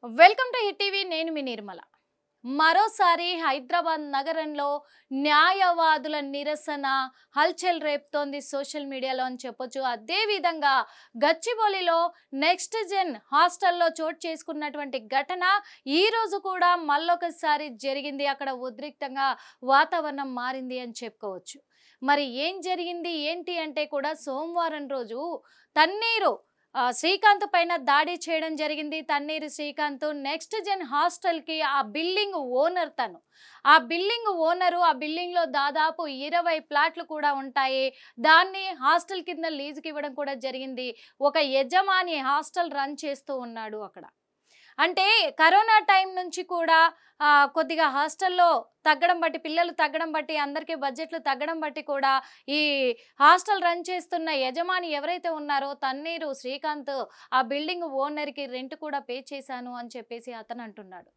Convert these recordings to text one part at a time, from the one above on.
Welcome to hit TV. నేను మీ నిర్మల. మరోసారి హైదరాబాద్ నగరంలో న్యాయవాదుల నిరసన హల్చల్ రేపుతోంది సోషల్ మీడియాలో అని చెప్పొచ్చు. అదే విధంగా గచ్చిబౌలిలో నెక్స్ట్ జెన్ హాస్టల్లో చోటు చేసుకున్నటువంటి ఘటన ఈ రోజు కూడా మళ్ళొకసారి జరిగింది. అక్కడ ఉద్రిక్తంగా వాతావరణం మారింది అని చెప్పుకోవచ్చు. మరి ఏం జరిగింది ఏంటి అంటే కూడా సోమవారం రోజు తన్నీరు శ్రీకాంత్ పైన దాడి చేయడం జరిగింది. తన్నీరు శ్రీకాంత్ నెక్స్ట్ జెన్ హాస్టల్కి ఆ బిల్డింగ్ ఓనర్ తను. ఆ బిల్డింగ్ ఓనరు ఆ బిల్డింగ్లో దాదాపు 20 ప్లాట్లు కూడా ఉంటాయి. దాన్ని హాస్టల్ కింద లీజుకి ఇవ్వడం కూడా జరిగింది. ఒక యజమాని హాస్టల్ రన్ చేస్తూ ఉన్నాడు అక్కడ. అంటే కరోనా టైం నుంచి కూడా కొద్దిగా హాస్టల్లో తగ్గడం బట్టి, పిల్లలు తగ్గడం బట్టి, అందరికీ బడ్జెట్లు తగ్గడం బట్టి కూడా ఈ హాస్టల్ రన్ చేస్తున్న యజమాని ఎవరైతే ఉన్నారో తన్నీరు శ్రీకాంత్ ఆ బిల్డింగ్ ఓనర్కి రెంట్ కూడా పే చేశాను అని చెప్పేసి అతను అంటున్నాడు.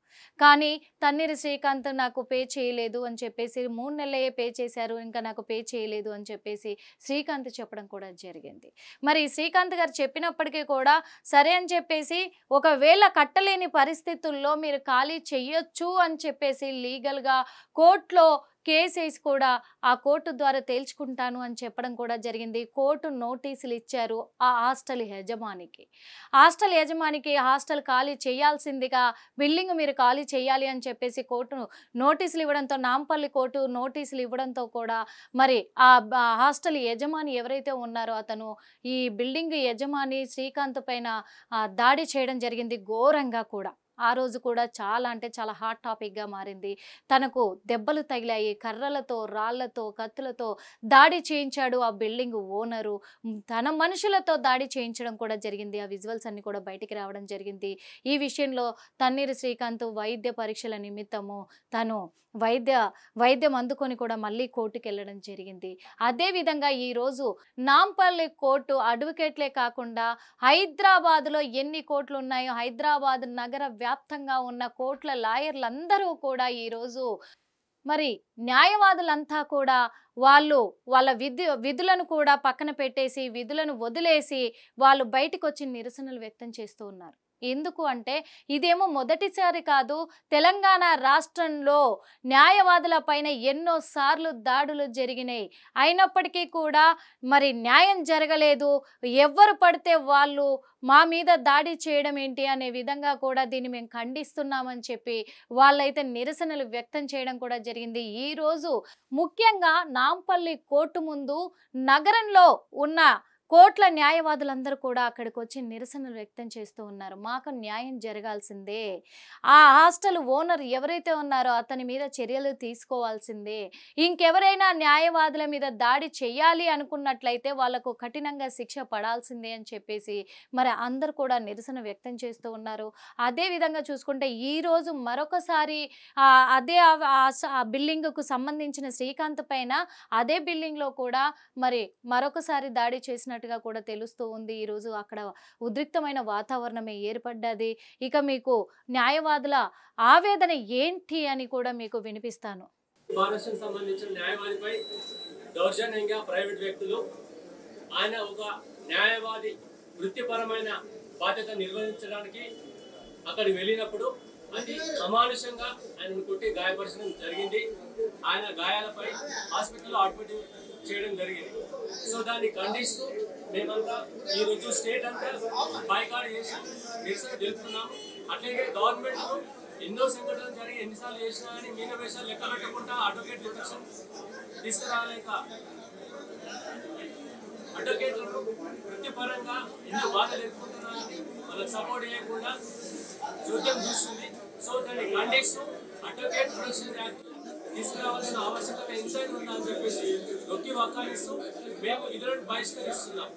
కానీ తన్నీరు శ్రీకాంత్ నాకు పే చేయలేదు అని చెప్పేసి 3 నెలలే పే చేశారు, ఇంకా నాకు పే చేయలేదు అని చెప్పేసి శ్రీకాంత్ చెప్పడం కూడా జరిగింది. మరి శ్రీకాంత్ గారు చెప్పినప్పటికీ కూడా సరే అని చెప్పేసి ఒకవేళ కట్టలేని పరిస్థితుల్లో మీరు ఖాళీ చెయ్యొచ్చు అని చెప్పేసి లీగల్గా కోర్టులో కేసేసి కూడా ఆ కోర్టు ద్వారా తేల్చుకుంటాను అని చెప్పడం కూడా జరిగింది. కోర్టు నోటీసులు ఇచ్చారు ఆ హాస్టల్ యజమానికి హాస్టల్ ఖాళీ చేయాల్సిందిగా, బిల్డింగ్ మీరు ఖాళీ చేయాలి అని చెప్పేసి కోర్టు నోటీసులు ఇవ్వడంతో, నాంపల్లి కోర్టు నోటీసులు ఇవ్వడంతో కూడా మరి ఆ హాస్టల్ యజమాని ఎవరైతే ఉన్నారో అతను ఈ బిల్డింగ్ యజమాని శ్రీకాంత్ పైన దాడి చేయడం జరిగింది ఘోరంగా కూడా. ఆ రోజు కూడా చాలా అంటే చాలా హాట్ టాపిక్గా మారింది. తనకు దెబ్బలు తగిలాయి, కర్రలతో, రాళ్లతో, కత్తులతో దాడి చేయించాడు ఆ బిల్డింగ్ ఓనరు. తన మనుషులతో దాడి చేయించడం కూడా జరిగింది. ఆ విజువల్స్ అన్ని కూడా బయటికి రావడం జరిగింది. ఈ విషయంలో తన్నీరు శ్రీకాంత్ వైద్య పరీక్షల నిమిత్తము తను వైద్యం అందుకొని కూడా మళ్ళీ కోర్టుకు వెళ్ళడం జరిగింది. అదేవిధంగా ఈరోజు నాంపల్లి కోర్టు అడ్వకేట్లే కాకుండా హైదరాబాద్లో ఎన్ని కోర్టులు ఉన్నాయో హైదరాబాద్ నగర వ్యాప్తంగా ఉన్న కోర్టుల లాయర్లందరూ కూడా ఈరోజు మరి న్యాయవాదులంతా కూడా వాళ్ళ విధులను కూడా పక్కన పెట్టేసి, విధులను వదిలేసి వాళ్ళు బయటకు వచ్చి నిరసనలు వ్యక్తం చేస్తూ ఉన్నారు. ఎందుకు అంటే ఇదేమో మొదటిసారి కాదు. తెలంగాణ రాష్ట్రంలో న్యాయవాదుల పైన ఎన్నోసార్లు దాడులు జరిగినాయి. అయినప్పటికీ కూడా మరి న్యాయం జరగలేదు. ఎవరు పడితే వాళ్ళు మా మీద దాడి చేయడం ఏంటి అనే విధంగా కూడా దీన్ని మేము ఖండిస్తున్నామని చెప్పి వాళ్ళైతే నిరసనలు వ్యక్తం చేయడం కూడా జరిగింది. ఈరోజు ముఖ్యంగా నాంపల్లి కోర్టు ముందు నగరంలో ఉన్న కోట్ల న్యాయవాదులందరూ కూడా అక్కడికి వచ్చి నిరసనలు వ్యక్తం చేస్తూ ఉన్నారు. మాకు న్యాయం జరగాల్సిందే, ఆ హాస్టల్ ఓనర్ ఎవరైతే ఉన్నారో అతని మీద చర్యలు తీసుకోవాల్సిందే, ఇంకెవరైనా న్యాయవాదుల మీద దాడి చేయాలి అనుకున్నట్లయితే వాళ్లకు కఠినంగా శిక్ష పడాల్సిందే అని చెప్పేసి మరి అందరూ కూడా నిరసన వ్యక్తం చేస్తూ ఉన్నారు. అదేవిధంగా చూసుకుంటే ఈరోజు మరొకసారి అదే ఆ బిల్డింగ్కు సంబంధించిన శ్రీకాంత్ పైన అదే బిల్డింగ్లో కూడా మరి మరొకసారి దాడి చేసినట్టుగా కూడా తెలుస్తూ ఉంది. ఈరోజు అక్కడ ఉద్రిక్తమైన వాతావరణమే ఏర్పడ్డది. ఇక మీకు న్యాయవాదుల ఆవేదన ఏంటి అని కూడా మీకు వినిపిస్తాను. మహారాష్ట్రకు సంబంధించిన న్యాయవాదిపై దౌర్జన్యంగా ప్రైవేట్ వ్యక్తులు ఆయన ఒక న్యాయవాది వృత్తిపరమైన బాధ్యత నిర్వహించడానికి అక్కడికి వెళ్ళినప్పుడు అది అమానుషంగా ఆయనను కొట్టి గాయపరచడం జరిగింది. ఆయన గాయాలపై హాస్పిటల్లో అడ్మిట్ చేయడం జరిగింది. సో దాన్ని ఖండిస్తూ మేమంతా ఈరోజు స్టేట్ అంతా బాయ్కాట్ చేసి నిరసన తెలుపుతున్నాము. అట్లాగే గవర్నమెంట్ ఎన్నో సంఘటనలు జరిగి ఎన్నిసార్లు చేసినా కానీ మీనవేషాలు లెక్క పెట్టకుండా అడ్వకేట్ ప్రొటెక్షన్ తీసుకురాలేక అడ్వకేట్లను వృత్తిపరంగా ఎన్నో బాధలు ఎదుర్కొంటున్నారని వాళ్ళకి సపోర్ట్ చేయకుండా చూద్దాం చూస్తుంది. సో దాన్ని ఖండిస్తూ అడ్వకేట్ ప్రొటెక్షన్ యాక్ట్ తీసుకురావాల్సిన ఆవశ్యకత ఎంతైనా ఉందని చెప్పేసి నొక్కి వక్కాలిస్తూ మేము ఇతరులను బహిష్కరిస్తున్నాం.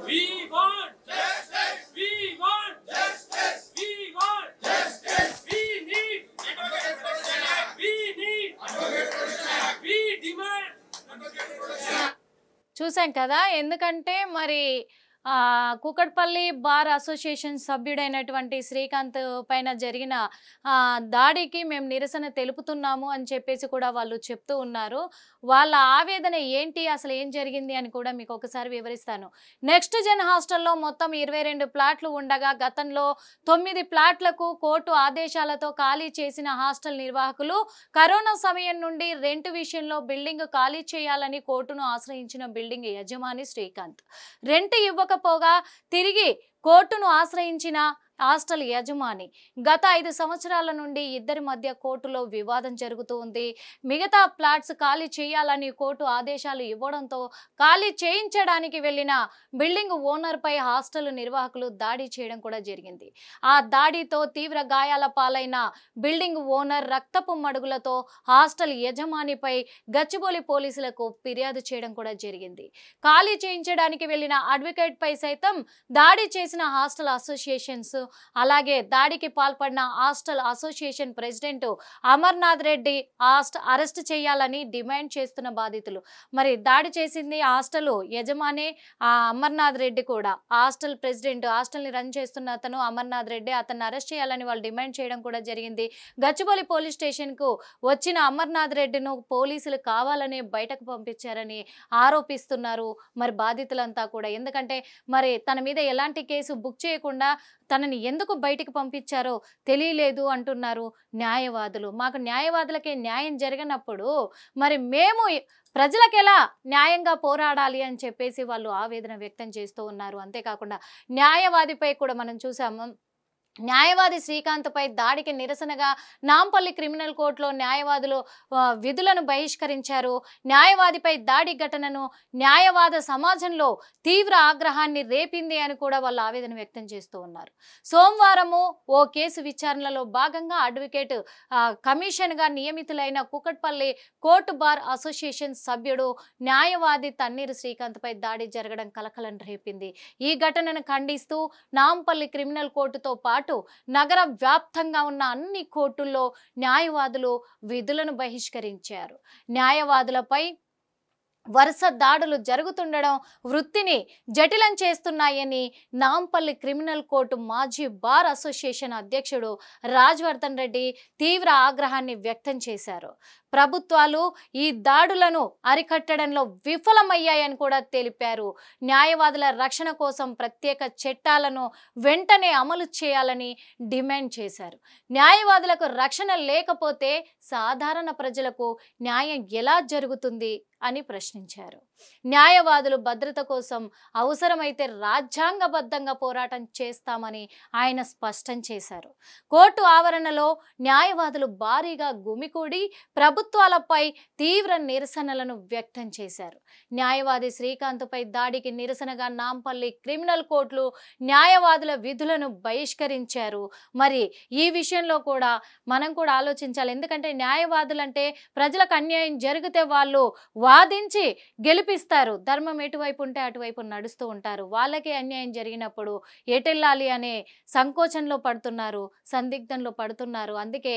We want justice. We want justice. We want justice. We need advocate protection act. We need advocate protection act. We demand advocate protection act. చూసాం కదా. ఎందుకంటే మరి కూకట్పల్లి బార్ అసోసియేషన్ సభ్యుడైనటువంటి శ్రీకాంత్ పైన జరిగిన దాడికి మేము నిరసన తెలుపుతున్నాము అని చెప్పేసి కూడా వాళ్ళు చెప్తూ ఉన్నారు. వాళ్ళ ఆవేదన ఏంటి, అసలు ఏం జరిగింది అని కూడా మీకు ఒకసారి వివరిస్తాను. నెక్స్ట్ జెన్ హాస్టల్లో మొత్తం 22 ప్లాట్లు ఉండగా గతంలో 9 ప్లాట్లకు కోర్టు ఆదేశాలతో ఖాళీ చేసిన హాస్టల్ నిర్వాహకులు కరోనా సమయం నుండి రెంట్ విషయంలో బిల్డింగ్ ఖాళీ చేయాలని కోర్టును ఆశ్రయించిన బిల్డింగ్ యజమాని శ్రీకాంత్ రెంట్ ఇవ్వకపోగా తిరిగి కోర్టును ఆశ్రయించిన హాస్టల్ యజమాని గత 5 సంవత్సరాల నుండి ఇద్దరి మధ్య కోర్టులో వివాదం జరుగుతూ ఉంది. మిగతా ఫ్లాట్స్ ఖాళీ చేయాలని కోర్టు ఆదేశాలు ఇవ్వడంతో ఖాళీ చేయించడానికి వెళ్లిన బిల్డింగ్ ఓనర్పై హాస్టల్ నిర్వాహకులు దాడి చేయడం కూడా జరిగింది. ఆ దాడితో తీవ్ర గాయాల పాలైన బిల్డింగ్ ఓనర్ రక్తపు మడుగులతో హాస్టల్ యజమానిపై గచ్చిబౌలి పోలీసులకు ఫిర్యాదు చేయడం కూడా జరిగింది. ఖాళీ చేయించడానికి వెళ్లిన అడ్వకేట్ పై సైతం దాడి చేసిన హాస్టల్ అసోసియేషన్స్ అలాగే దాడికి పాల్పడిన hostel association president Amarnath Reddy arrest చేయాలని డిమాండ్ చేస్తున్న బాధితులు. మరి దాడి చేసింది హాస్టల్ యజమాని అమర్నాథ్ రెడ్డి కూడా. హాస్టల్ ప్రెసిడెంట్, హాస్టల్ని రన్ చేస్తున్న అతను అమర్నాథ్ రెడ్డి, అతన్ని అరెస్ట్ చేయాలని వాళ్ళు డిమాండ్ చేయడం కూడా జరిగింది. గచ్చిబౌలి పోలీస్ స్టేషన్కు వచ్చిన అమర్నాథ్ రెడ్డిను పోలీసులు కావాలని బయటకు పంపించారని ఆరోపిస్తున్నారు మరి బాధితులంతా కూడా. ఎందుకంటే మరి తన మీద ఎలాంటి కేసు బుక్ చేయకుండా తనని ఎందుకు బయటికి పంపించారో తెలియలేదు అంటున్నారు న్యాయవాదులు. మాకు న్యాయవాదులకే న్యాయం జరగనప్పుడు మరి మేము ప్రజలకు ఎలా న్యాయంగా పోరాడాలి అని చెప్పేసి వాళ్ళు ఆవేదన వ్యక్తం చేస్తూ ఉన్నారు. అంతేకాకుండా న్యాయవాదిపై కూడా మనం చూసాము. న్యాయవాది శ్రీకాంత్పై దాడికి నిరసనగా నాంపల్లి క్రిమినల్ కోర్టులో న్యాయవాదులు విధులను బహిష్కరించారు. న్యాయవాదిపై దాడి ఘటనను న్యాయవాద సమాజంలో తీవ్ర ఆగ్రహాన్ని రేపింది అని కూడా వాళ్ళు ఆవేదన వ్యక్తం చేస్తూ ఉన్నారు. సోమవారము ఓ కేసు విచారణలో భాగంగా అడ్వకేట్ కమిషన్గా నియమితులైన కూకట్పల్లి కోర్టు బార్ అసోసియేషన్ సభ్యుడు న్యాయవాది తన్నీరు శ్రీకాంత్పై దాడి జరగడం కలకలం రేపింది. ఈ ఘటనను ఖండిస్తూ నాంపల్లి క్రిమినల్ కోర్టుతో పాటు నగర వ్యాప్తంగా ఉన్న అన్ని కోర్టుల్లో న్యాయవాదులు విధులను బహిష్కరించారు. న్యాయవాదులపై వరుస దాడులు జరుగుతుండడం వృత్తిని జటిలం చేస్తున్నాయని నాంపల్లి క్రిమినల్ కోర్టు మాజీ బార్ అసోసియేషన్ అధ్యక్షుడు రాజ్వర్ధన్ రెడ్డి తీవ్ర ఆగ్రహాన్ని వ్యక్తం చేశారు. ప్రభుత్వాలు ఈ దాడులను అరికట్టడంలో విఫలమయ్యాయని కూడా తెలిపారు. న్యాయవాదుల రక్షణ కోసం ప్రత్యేక చట్టాలను వెంటనే అమలు చేయాలని డిమాండ్ చేశారు. న్యాయవాదులకు రక్షణ లేకపోతే సాధారణ ప్రజలకు న్యాయం ఎలా జరుగుతుంది అని ప్రశ్నించారు. న్యాయవాదులు భద్రత కోసం అవసరమైతే రాజ్యాంగబద్ధంగా పోరాటం చేస్తామని ఆయన స్పష్టం చేశారు. కోర్టు ఆవరణలో న్యాయవాదులు భారీగా గుమికూడి ప్రభుత్వాలపై తీవ్ర నిరసనలను వ్యక్తం చేశారు. న్యాయవాది శ్రీకాంత్పై దాడికి నిరసనగా నాంపల్లి క్రిమినల్ కోర్టులు న్యాయవాదుల విధులను బహిష్కరించారు. మరి ఈ విషయంలో కూడా మనం కూడా ఆలోచించాలి. ఎందుకంటే న్యాయవాదులంటే ప్రజలకు అన్యాయం జరిగితే వాళ్ళు వాదించి గెలిపిస్తారు. ధర్మం ఎటువైపు ఉంటే అటువైపు నడుస్తూ ఉంటారు. వాళ్ళకే అన్యాయం జరిగినప్పుడు ఎటెళ్ళాలి అనే సంకోచంలో పడుతున్నారు, సందిగ్ధంలో పడుతున్నారు. అందుకే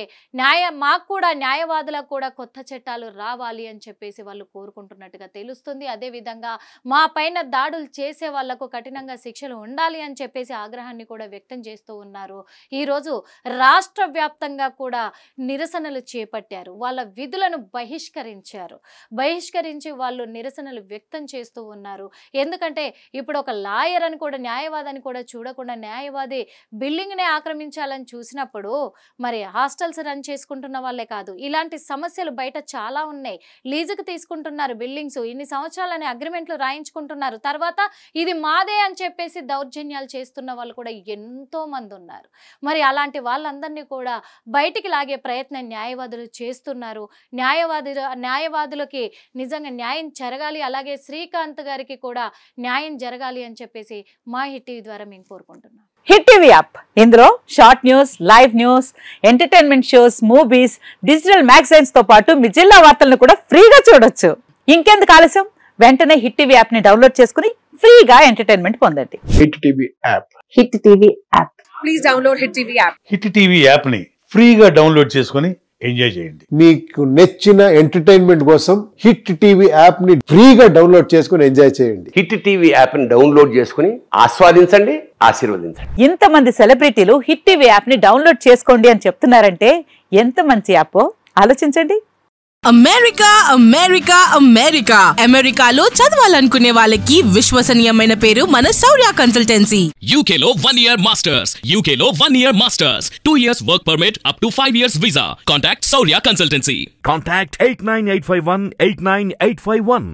మాకు కూడా న్యాయవాదులకు కూడా కొత్త చట్టాలు రావాలి అని చెప్పేసి వాళ్ళు కోరుకుంటున్నట్టుగా తెలుస్తుంది. అదేవిధంగా మా పైన దాడులు చేసే వాళ్లకు కఠినంగా శిక్షలు ఉండాలి అని చెప్పేసి ఆగ్రహాన్ని కూడా వ్యక్తం చేస్తూ ఉన్నారు. ఈరోజు రాష్ట్ర వ్యాప్తంగా కూడా నిరసనలు చేపట్టారు. వాళ్ళ విధులను బహిష్కరించి వాళ్ళు నిరసనలు వ్యక్తం చేస్తూ ఉన్నారు. ఎందుకంటే ఇప్పుడు ఒక లాయర్ అని కూడా న్యాయవాదని కూడా చూడకుండా న్యాయవాది బిల్డింగ్నే ఆక్రమించాలని చూసినప్పుడు మరి హాస్టల్స్ రన్ చేసుకుంటున్న వాళ్ళే కాదు, ఇలాంటి సమస్యలు బయట చాలా ఉన్నాయి. లీజుకు తీసుకుంటున్నారు బిల్డింగ్స్, ఇన్ని సంవత్సరాలని అగ్రిమెంట్లు రాయించుకుంటున్నారు. తర్వాత ఇది మాదే అని చెప్పేసి దౌర్జన్యాలు చేస్తున్న వాళ్ళు కూడా ఎంతో మంది ఉన్నారు. మరి అలాంటి వాళ్ళందరినీ కూడా బయటికి లాగే ప్రయత్నం న్యాయవాదులు చేస్తున్నారు. న్యాయవాదులకి నిజంగా న్యాయం జరగాలి, అలాగే శ్రీకాంత్ గారికి కూడా న్యాయం జరగాలి అని చెప్పేసి మా హిట్ టీవీ ద్వారా మేము కోరుకుంటున్నాం. హిట్ టీవీ యాప్, ఇందులో short news, live news, entertainment shows, movies, digital magazines తో పాటు మీ జిల్లా వార్తలను కూడా ఫ్రీగా చూడొచ్చు. ఇంకెందుకు ఆలస్యం, వెంటనే హిట్ టీవీ యాప్ ని డౌన్లోడ్ చేసుకుని ఫ్రీగా ఎంటర్టైన్మెంట్ పొందండి. Hit TV app. Hit TV app. Please download hit TV app. Hit TV app ని ఫ్రీగా డౌన్లోడ్ చేసుకుని ఎంజాయ్ చేయండి. మీకు నచ్చిన ఎంటర్టైన్మెంట్ కోసం హిట్ టీవీ యాప్ ని ఫ్రీగా డౌన్లోడ్ చేసుకుని ఎంజాయ్ చేయండి. హిట్ టీవీ యాప్ ని డౌన్లోడ్ చేసుకుని ఆస్వాదించండి, ఆశీర్వదించండి. ఇంతమంది సెలబ్రిటీలు హిట్ టీవీ యాప్ ని డౌన్లోడ్ చేసుకోండి అని చెప్తున్నారంటే ఎంత మంచి యాప్ ఆలోచించండి. అమెరికా అమెరికా అమెరికా అమెరికాలో చదవాలనుకునే వాళ్ళకి విశ్వసనీయమైన పేరు మన శౌర్య కన్సల్టెన్సీ. UK లో 1 year masters, UK లో 1 year masters, 2 years work permit up to 5 years visa. Contact Saurya Consultancy. Contact 89851 89851.